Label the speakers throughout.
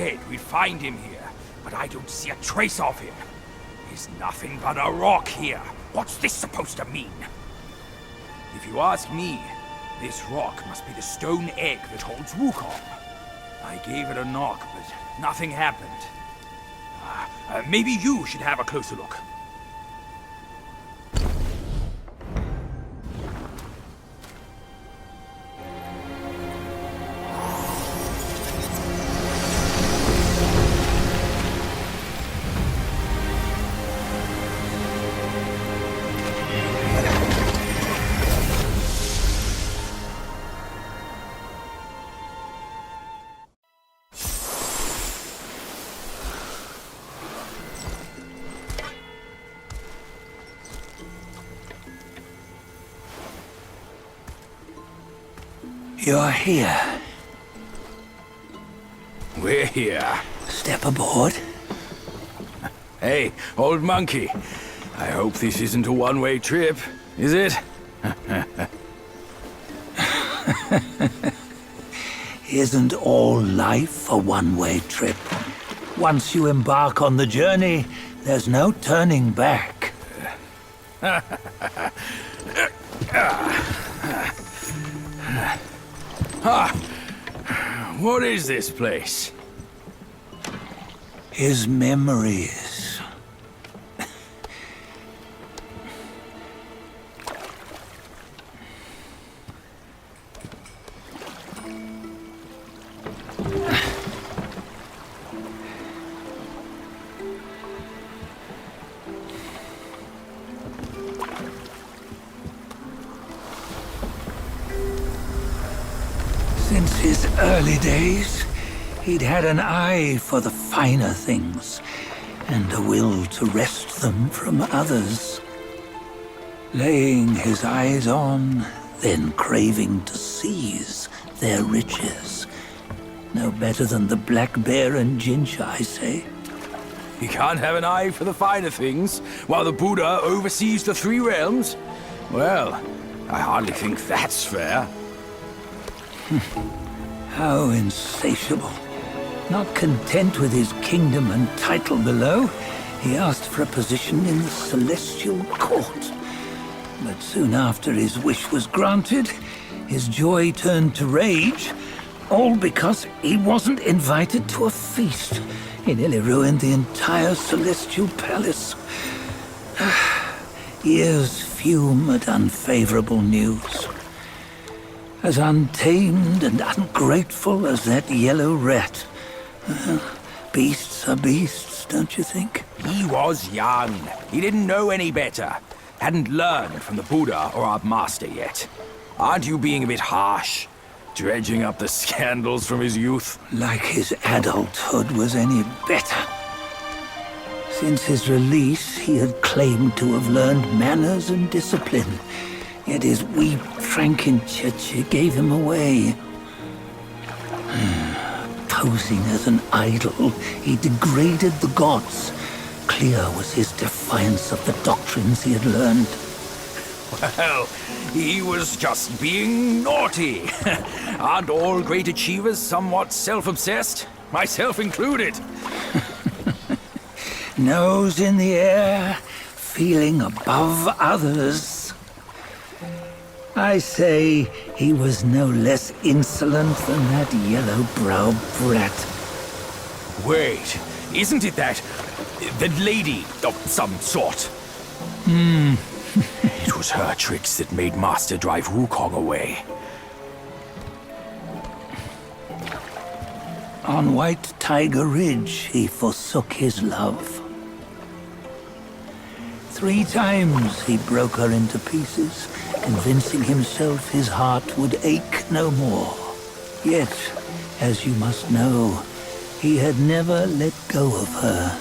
Speaker 1: said we'd find him here, but I don't see a trace of him. There's nothing but a rock here. What's this supposed to mean? If you ask me, this rock must be the stone egg that holds Wukong. I gave it a knock, but nothing happened. Maybe you should have a closer look.
Speaker 2: You're here.
Speaker 1: We're here.
Speaker 2: Step aboard.
Speaker 1: Hey, old monkey. I hope this isn't a one-way trip, is it?
Speaker 2: Isn't all life a one-way trip? Once you embark on the journey, there's no turning back.
Speaker 1: What is this place?
Speaker 2: His memories. Since his early days, he'd had an eye for the finer things, and a will to wrest them from others. Laying his eyes on, then craving to seize their riches. No better than the black bear and ginger, I say.
Speaker 1: You can't have an eye for the finer things, while the Buddha oversees the three realms? Well, I hardly think that's fair.
Speaker 2: How insatiable. Not content with his kingdom and title below, he asked for a position in the celestial court. But soon after his wish was granted, his joy turned to rage, all because he wasn't invited to a feast. He nearly ruined the entire celestial palace. Ears fume at unfavorable news. As untamed and ungrateful as that yellow rat. Beasts are beasts, don't you think?
Speaker 1: He was young. He didn't know any better. Hadn't learned from the Buddha or our master yet. Aren't you being a bit harsh? Dredging up the scandals from his youth?
Speaker 2: Like his adulthood was any better. Since his release, he had claimed to have learned manners and discipline. Yet his weak Frankenchurch gave him away. Posing as an idol, he degraded the gods. Clear was his defiance of the doctrines he had learned.
Speaker 1: Well, he was just being naughty. Aren't all great achievers somewhat self-obsessed? Myself included.
Speaker 2: Nose in the air, feeling above others. I say he was no less insolent than that yellow-browed brat.
Speaker 1: Wait, isn't it that lady of some sort? It was her tricks that made Master drive Wukong away.
Speaker 2: On White Tiger Ridge, he forsook his love. 3 times he broke her into pieces, convincing himself his heart would ache no more. Yet, as you must know, he had never let go of her.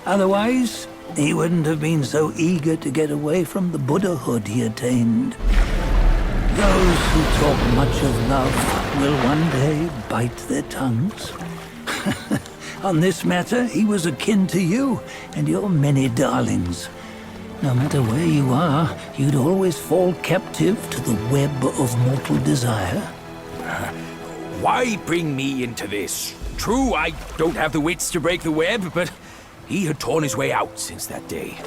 Speaker 2: Otherwise, he wouldn't have been so eager to get away from the Buddhahood he attained. Those who talk much of love will one day bite their tongues. On this matter, he was akin to you and your many darlings. No matter where you are, you'd always fall captive to the web of mortal desire.
Speaker 1: Why bring me into this? True, I don't have the wits to break the web, but he had torn his way out since that day.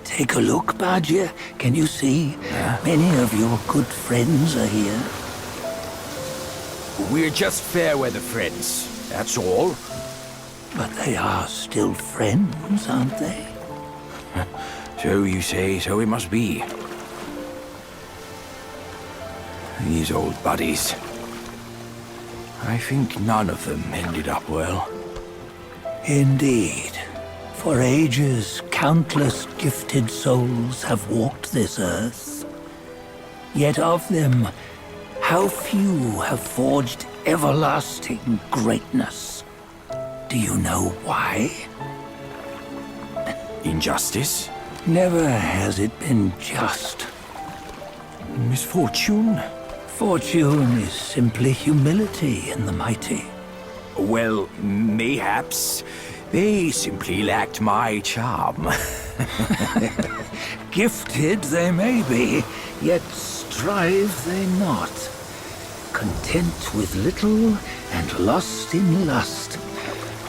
Speaker 2: Take a look, Badger. Can you see? Many of your good friends are here.
Speaker 1: We're just fair weather friends, that's all.
Speaker 2: But they are still friends, aren't they?
Speaker 1: So you say, so it must be. These old buddies. I think none of them ended up well.
Speaker 2: Indeed. For ages, countless gifted souls have walked this earth. Yet of them, how few have forged everlasting greatness? Do you know why?
Speaker 1: Injustice?
Speaker 2: Never has it been just.
Speaker 1: Misfortune?
Speaker 2: Fortune is simply humility in the mighty.
Speaker 1: Well, mayhaps. They simply lacked my charm.
Speaker 2: Gifted they may be, yet strive they not. Content with little and lost in lust.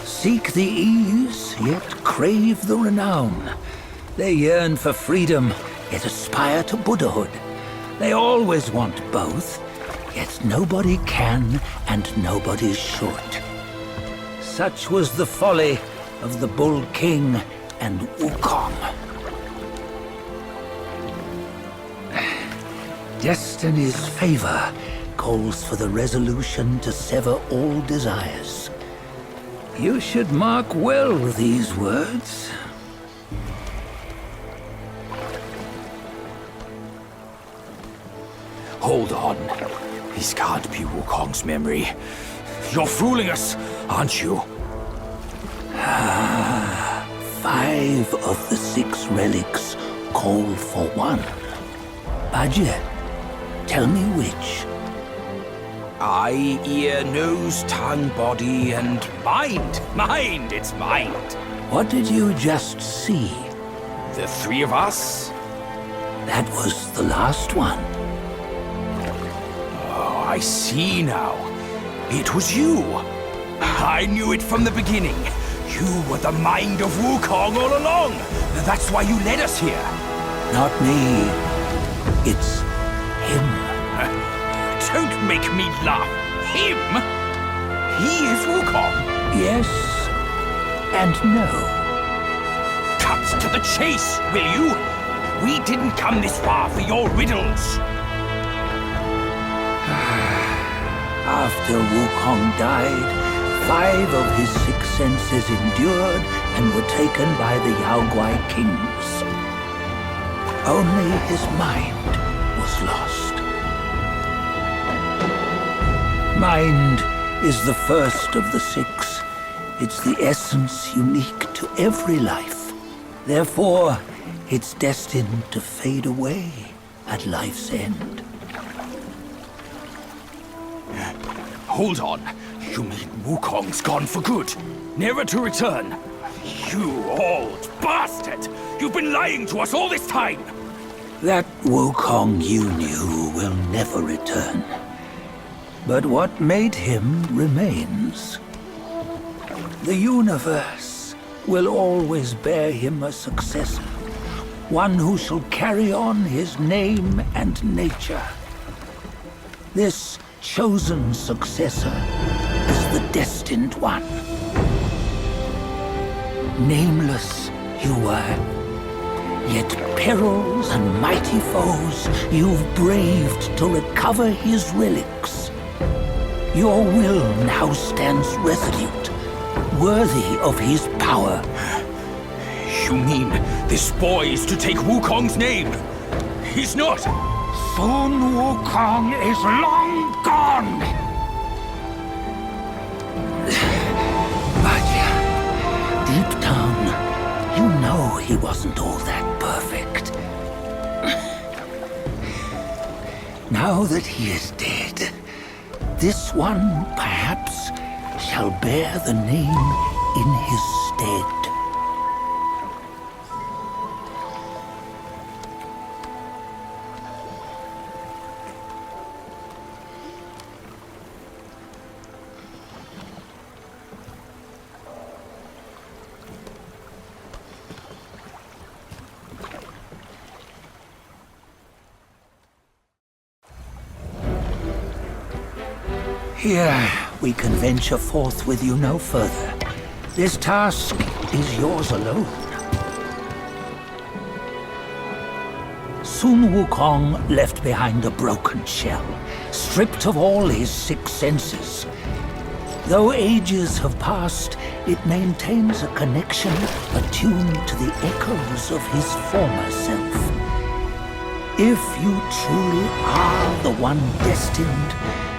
Speaker 2: Seek the ease, yet crave the renown. They yearn for freedom, yet aspire to Buddhahood. They always want both, yet nobody can and nobody should. Such was the folly of the Bull King and Wukong. Destiny's favor calls for the resolution to sever all desires. You should mark well these words.
Speaker 1: Hold on. This can't be Wukong's memory. You're fooling us, aren't you?
Speaker 2: 5 of the 6 relics call for one. Badger, tell me which.
Speaker 1: Eye, ear, nose, tongue, body, and mind. Mind, it's mind.
Speaker 2: What did you just see?
Speaker 1: The 3 of us?
Speaker 2: That was the last one.
Speaker 1: Oh, I see now. It was you. I knew it from the beginning. You were the mind of Wukong all along. That's why you led us here.
Speaker 2: Not me. It's him.
Speaker 1: Don't make me laugh. Him? He is Wukong.
Speaker 2: Yes and no.
Speaker 1: Cut to the chase, will you? We didn't come this far for your riddles.
Speaker 2: After Wukong died, 5 of his 6 senses endured and were taken by the Yaoguai kings. Only his mind was lost. Mind is the first of the 6. It's the essence unique to every life. Therefore, it's destined to fade away at life's end.
Speaker 1: Hold on. You mean Wukong's gone for good? Never to return? You old bastard! You've been lying to us all this time!
Speaker 2: That Wukong you knew will never return. But what made him remains. The universe will always bear him a successor. One who shall carry on his name and nature. This chosen successor is the destined one. Nameless you were, yet perils and mighty foes you've braved to recover his relics. Your will now stands resolute, worthy of his power.
Speaker 1: You mean this boy is to take Wukong's name? He's not!
Speaker 2: Sun Wukong is long gone! But deep down, you know he wasn't all that perfect. Now that he is dead, this one, perhaps, shall bear the name in his stead. Here, we can venture forth with you no further. This task is yours alone. Soon Wukong left behind a broken shell, stripped of all his 6 senses. Though ages have passed, it maintains a connection attuned to the echoes of his former self. If you truly are the one destined,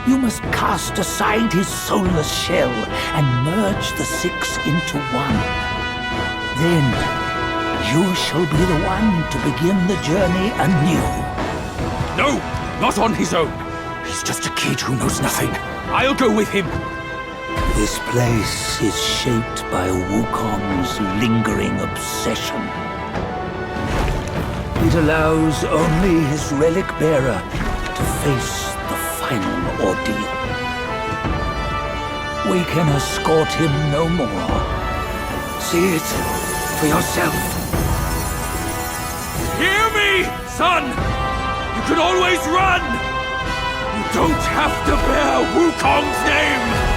Speaker 2: you must cast aside his soulless shell and merge the 6 into one. Then, you shall be the one to begin the journey anew.
Speaker 1: No, not on his own. He's just a kid who knows nothing. I'll go with him.
Speaker 2: This place is shaped by Wukong's lingering obsession. It allows only his relic bearer to face the final ordeal. We can escort him no more. See it for yourself.
Speaker 1: Hear me, son! You can always run! You don't have to bear Wukong's name!